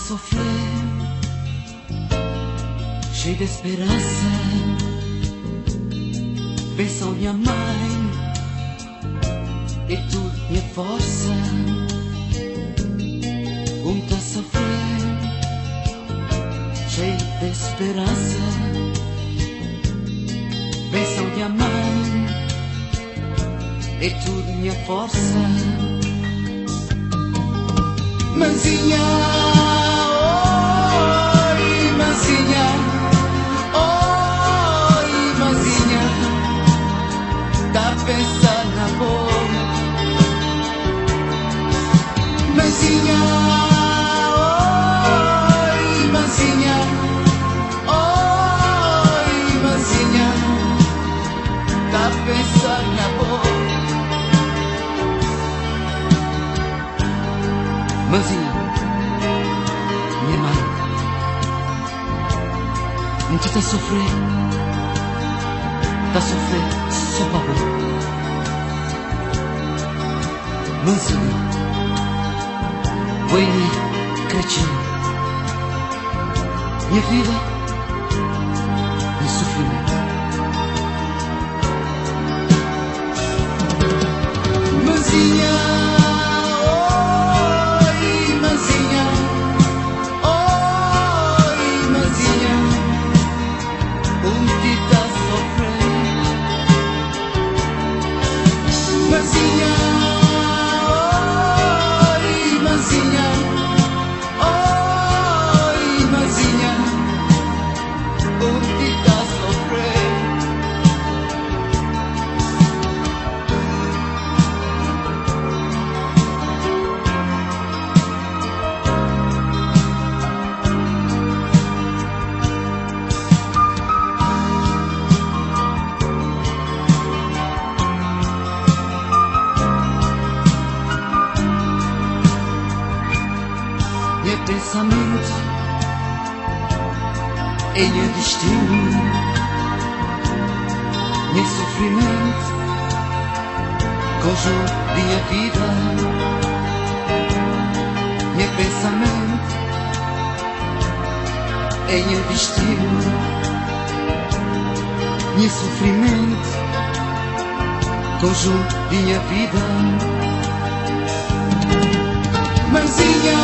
sofrer, cheio de esperança. Pensa minha mãe e tu minha força. Tá sofrer, cheio de esperança. Pensa minha mãe e tu minha força. Mãezinha, oi, mãezinha, oi, mãezinha, tá pensando na boa. Mãezinha, oi, mãezinha, oi, mãezinha, tá pensando na boa. Mãezinha, minha mãe, não te tá sofrendo só pra boa. Mãezinha, oi, cretinho, minha vida, meu sofrimento. Mãezinha, meu pensamento é meu destino, meu sofrimento, conjunto de minha vida. Meu pensamento é meu destino, meu sofrimento, conjunto de minha vida. Mãezinha,